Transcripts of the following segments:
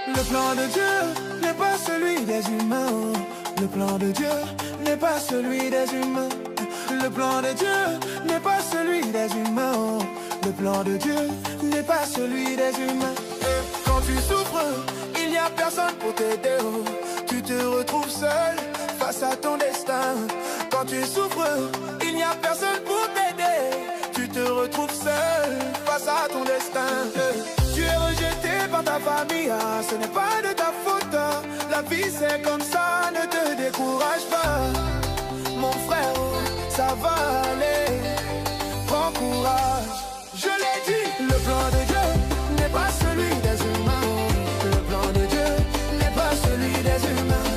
Le plan de Dieu n'est pas celui des humains. Le plan de Dieu n'est pas celui des humains. Le plan de Dieu n'est pas celui des humains. Le plan de Dieu n'est pas celui des humains. Et quand tu souffres, il n'y a personne pour t'aider. Tu te retrouves seul face à ton destin. Quand tu souffres, il n'y a personne pour t'aider. Tu te retrouves seul face à ton destin. Tu es rejeté par ta famille, ce n'est pas de ta faute. La vie c'est comme ça, ne te décourage pas. Mon frère, ça va aller. Prends courage. Je l'ai dit, le plan de Dieu n'est pas celui des humains. Le plan de Dieu n'est pas celui des humains.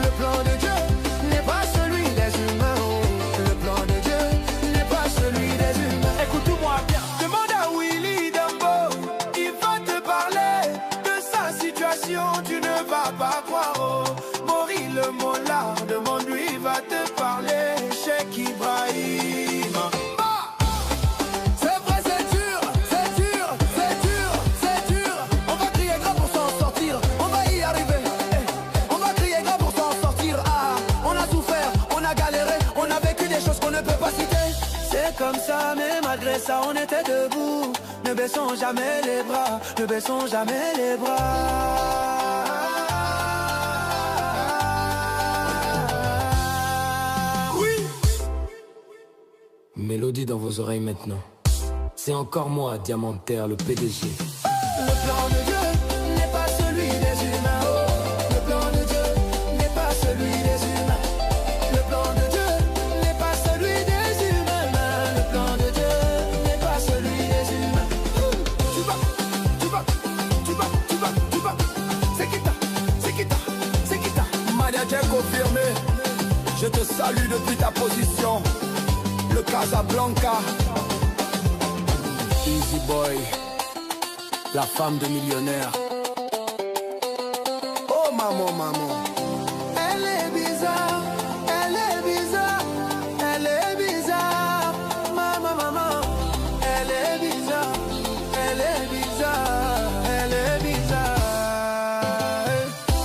Le plan de Dieu n'est pas celui des humains. Le plan de Dieu n'est pas celui des humains. Écoute-moi bien, demande à Willy Dambo, il va te parler de sa situation, tu ne vas pas croire. Oh, Maurice le Mollard, demande-lui, il va te parler. Cheikh Ibrahim. C'est comme ça, mais malgré ça, on était debout. Ne baissons jamais les bras, ne baissons jamais les bras. Oui. Mélodie dans vos oreilles maintenant. C'est encore moi, Diamantaire, le PDG. Le plan de Dieu n'est pas celui des humains. Le plan de Dieu n'est pas celui des humains. Le plan de Dieu n'est pas celui des humains. Le plan de Dieu n'est pas celui des humains. Tu vas. C'est qui ta Maniaque confirmé. Je te salue depuis ta position. Le Casablanca. Easy Boy, la femme de millionnaire. Oh maman. Elle est bizarre, elle est bizarre, elle est bizarre. Maman, elle est bizarre, elle est bizarre, elle est bizarre.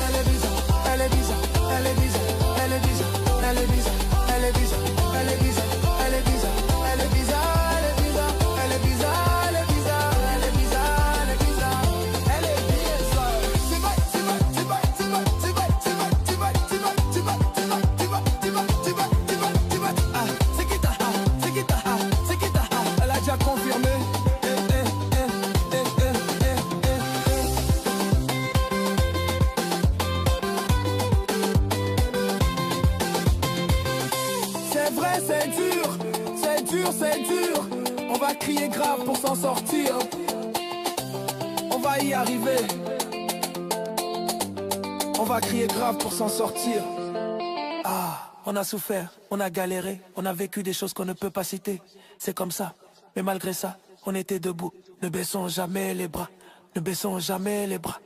Elle est bizarre, elle est bizarre, elle est bizarre, elle est bizarre, elle est bizarre, elle est bizarre, elle est bizarre, elle est bizarre, elle est bizarre, elle est bizarre, elle est bizarre. C'est dur, on va crier grave pour s'en sortir. On va y arriver. On va crier grave pour s'en sortir. Ah, on a souffert, on a galéré, on a vécu des choses qu'on ne peut pas citer. C'est comme ça, mais malgré ça, on était debout. Ne baissons jamais les bras, ne baissons jamais les bras.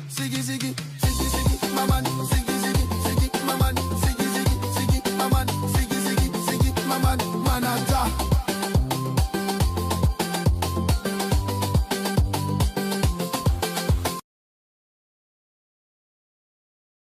Ziggy, maman, ziggy.